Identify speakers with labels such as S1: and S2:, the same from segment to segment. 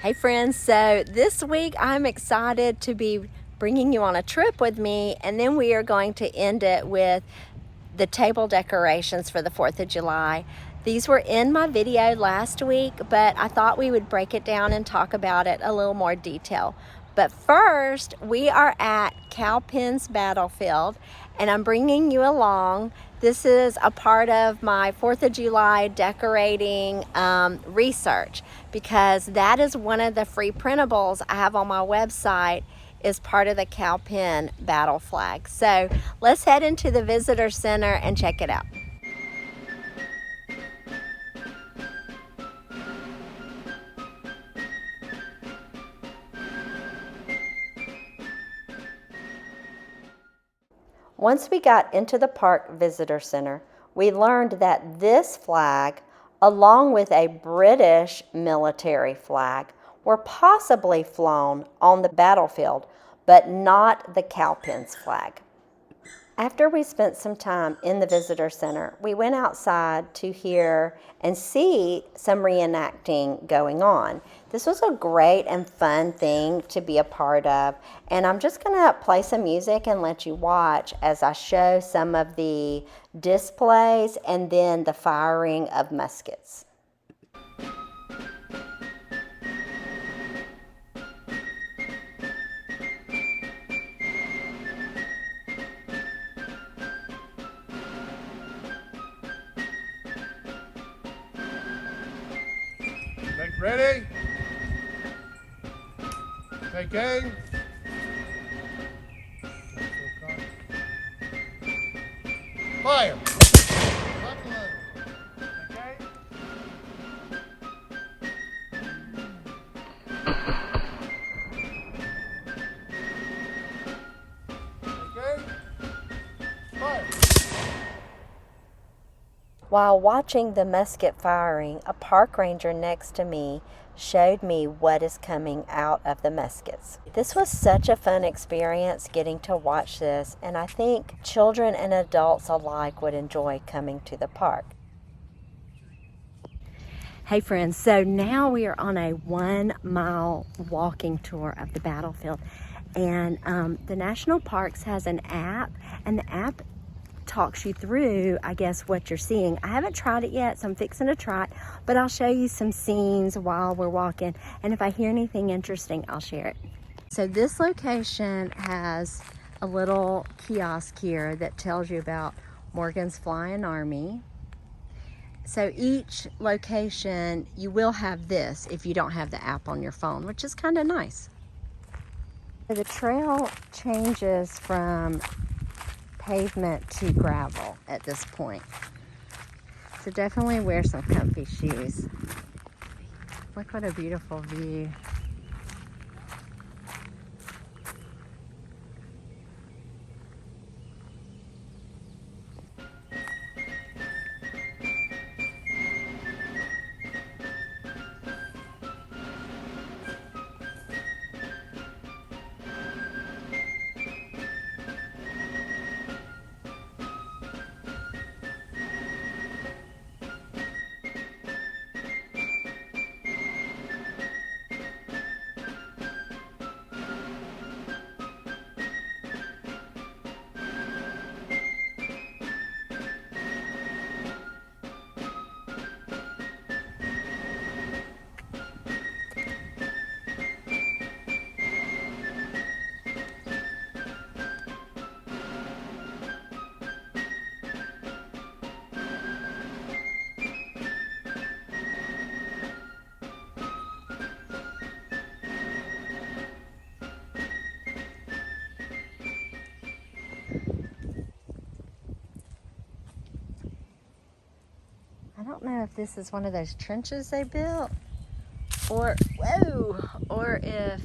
S1: Hey friends, so this week I'm excited to be bringing you on a trip with me, and then we are going to end it with the table decorations for the 4th of July. These were in my video last week, but I thought we would break it down and talk about it a little more detail. But first, we are at Cowpens Battlefield, and I'm bringing you along. This is a part of my 4th of July decorating research, because that is one of the free printables I have on my website, is part of the Cowpen battle flag. So let's head into the visitor center and check it out. Once we got into the park visitor center, we learned that this flag, along with a British military flag, were possibly flown on the battlefield, but not the Cowpens flag. After we spent some time in the visitor center, we went outside to hear and see some reenacting going on. This was a great and fun thing to be a part of, and I'm just going to play some music and let you watch as I show some of the displays and then the firing of muskets.
S2: Ready? Take aim. Fire.
S1: While watching the musket firing, a park ranger next to me showed me what is coming out of the muskets. This was such a fun experience getting to watch this, and I think children and adults alike would enjoy coming to the park. Hey friends, so now we are on a 1-mile walking tour of the battlefield, and the National Parks has an app, and the app talks you through, I guess, what you're seeing. I haven't tried it yet, so I'm fixing to try it, but I'll show you some scenes while we're walking, and if I hear anything interesting, I'll share it. So this location has a little kiosk here that tells you about Morgan's Flying Army. So each location, you will have this if you don't have the app on your phone, which is kind of nice. The trail changes from pavement to gravel at this point, so definitely wear some comfy shoes. Look what a beautiful view. I don't know if this is one of those trenches they built, or if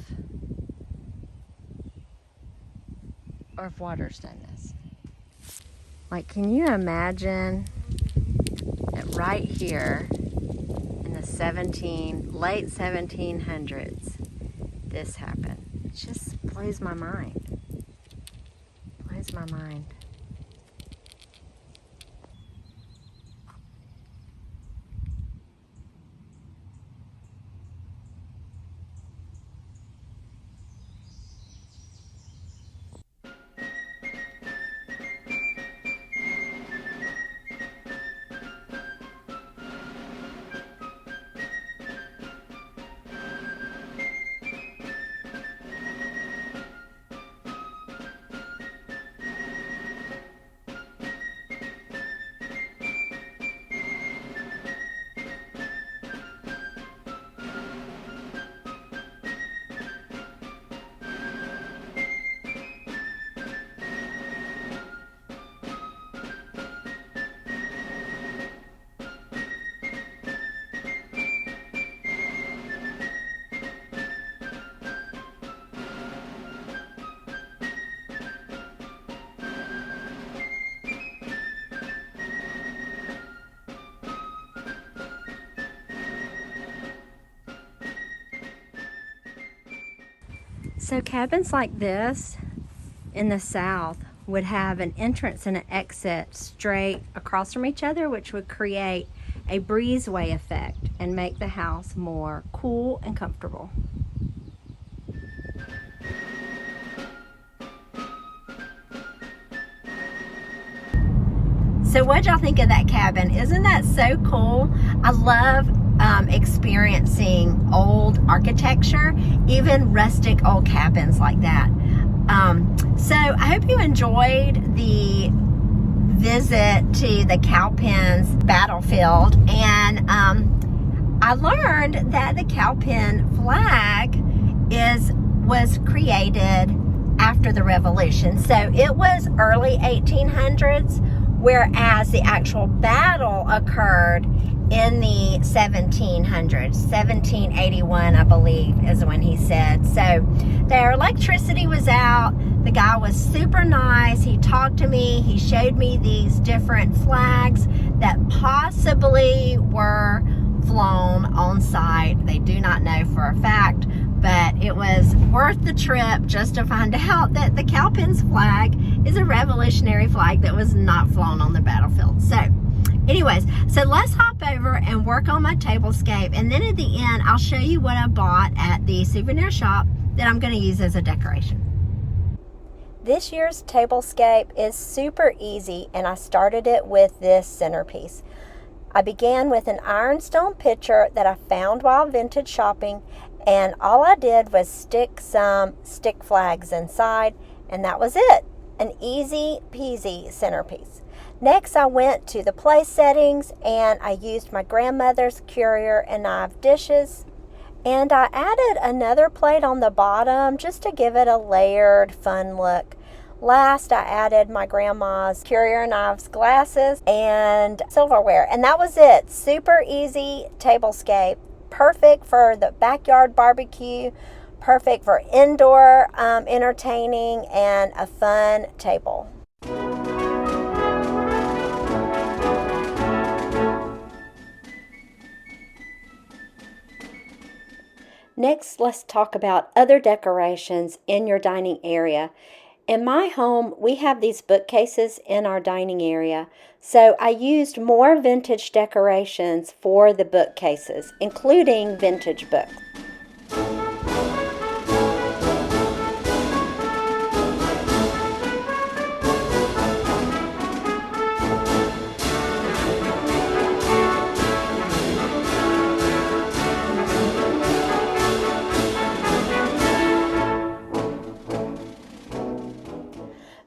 S1: water's done this. Like, can you imagine that right here in the late 1700s, this happened? It just blows my mind. Blows my mind. So cabins like this in the South would have an entrance and an exit straight across from each other, which would create a breezeway effect and make the house more cool and comfortable. So what'd y'all think of that cabin? Isn't that so cool? I love experiencing old architecture, even rustic old cabins like that. So I hope you enjoyed the visit to the Cowpens Battlefield, and I learned that the Cowpen flag was created after the Revolution. So it was early 1800s, whereas the actual battle occurred in the 1700s. 1781, I believe, is when he said. So their electricity was out. The guy was super nice. He talked to me. He showed me these different flags that possibly were flown on site. They do not know for a fact, but it was worth the trip just to find out that the Cowpens flag is a revolutionary flag that was not flown on the battlefield. So anyways, so let's hop over and work on my tablescape, and then at the end I'll show you what I bought at the souvenir shop that I'm going to use as a decoration. This year's tablescape is super easy, and I started it with this centerpiece. I began with an ironstone pitcher that I found while vintage shopping, and all I did was stick some stick flags inside, and that was it. An easy peasy centerpiece. Next, I went to the place settings, and I used my grandmother's curio and knife dishes, and I added another plate on the bottom just to give it a layered, fun look. Last, I added my grandma's curio knives, glasses, and silverware, and that was it. Super easy tablescape, perfect for the backyard barbecue, perfect for indoor entertaining, and a fun table. Next, let's talk about other decorations in your dining area. In my home, we have these bookcases in our dining area, so I used more vintage decorations for the bookcases, including vintage books.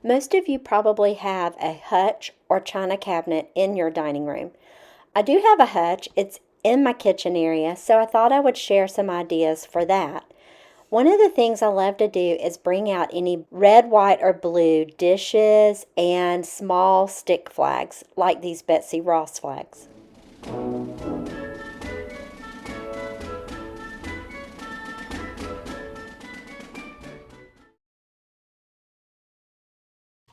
S1: Most of you probably have a hutch or china cabinet in your dining room. I do have a hutch. It's in my kitchen area, so I thought I would share some ideas for that. One of the things I love to do is bring out any red, white, or blue dishes and small stick flags, like these Betsy Ross flags.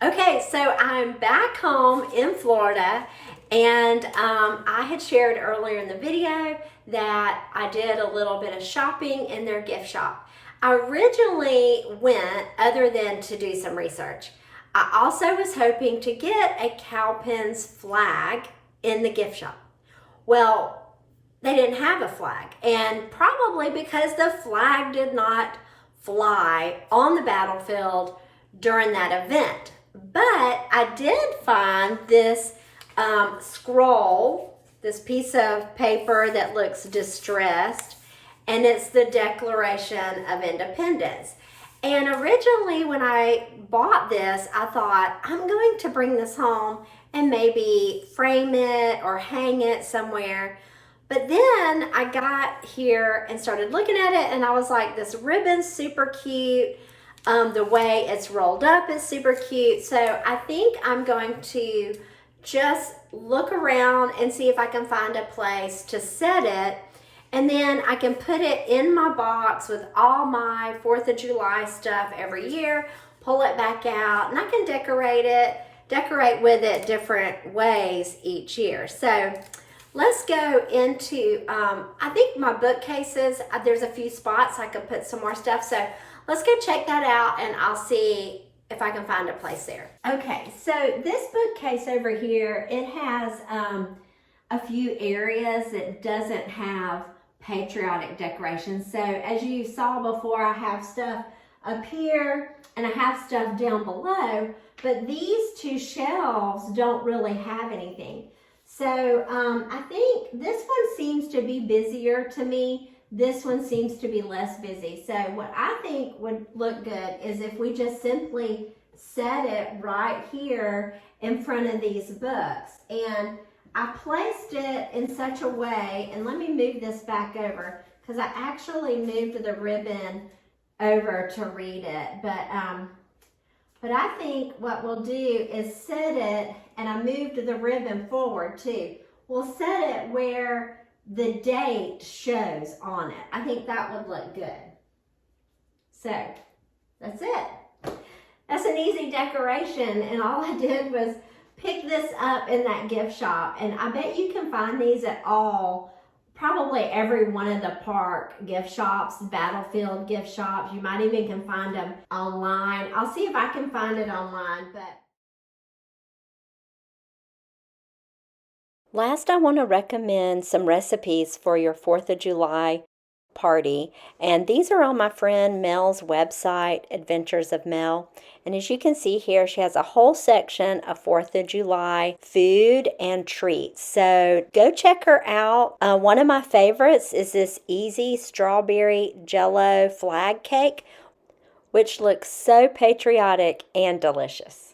S1: Okay, so I'm back home in Florida, and I had shared earlier in the video that I did a little bit of shopping in their gift shop. I originally went other than to do some research. I also was hoping to get a Cowpens flag in the gift shop. Well, they didn't have a flag, and probably because the flag did not fly on the battlefield during that event. But I did find this scroll, this piece of paper that looks distressed, and it's the Declaration of Independence. And originally when I bought this, I thought, I'm going to bring this home and maybe frame it or hang it somewhere. But then I got here and started looking at it, and I was like, this ribbon's super cute. The way it's rolled up is super cute. So I think I'm going to just look around and see if I can find a place to set it. And then I can put it in my box with all my 4th of July stuff every year, pull it back out, and I can decorate with it different ways each year. So let's go into, I think my bookcases, there's a few spots I could put some more stuff. So let's go check that out and I'll see if I can find a place there. Okay, so this bookcase over here, it has a few areas that doesn't have patriotic decorations. So as you saw before, I have stuff up here and I have stuff down below, but these two shelves don't really have anything. So I think this one seems to be busier to me. This one seems to be less busy. So what I think would look good is if we just simply set it right here in front of these books. And I placed it in such a way, and let me move this back over because I actually moved the ribbon over to read it. But I think what we'll do is set it, and I moved the ribbon forward too. We'll set it where the date shows on it. I think that would look good. So that's it. That's an easy decoration, and all I did was pick this up in that gift shop, and I bet you can find these at probably every one of the park gift shops, Battlefield gift shops. You might even can find them online. I'll see if I can find it online, but last, I want to recommend some recipes for your 4th of July party, and these are on my friend Mel's website, Adventures of Mel. And as you can see here, she has a whole section of 4th of July food and treats. So go check her out. One of my favorites is this easy strawberry jello flag cake, which looks so patriotic and delicious.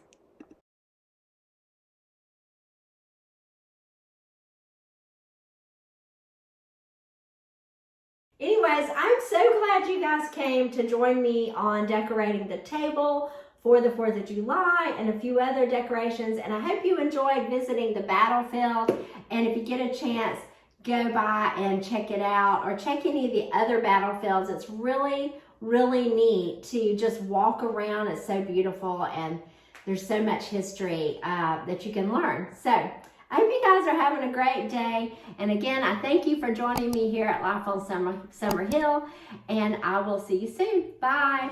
S1: Anyways, I'm so glad you guys came to join me on decorating the table for the 4th of July and a few other decorations. And I hope you enjoyed visiting the battlefield. And if you get a chance, go by and check it out or check any of the other battlefields. It's really, really neat to just walk around. It's so beautiful and there's so much history that you can learn. So I hope you guys are having a great day. And again, I thank you for joining me here at Life on Summer Hill. And I will see you soon. Bye.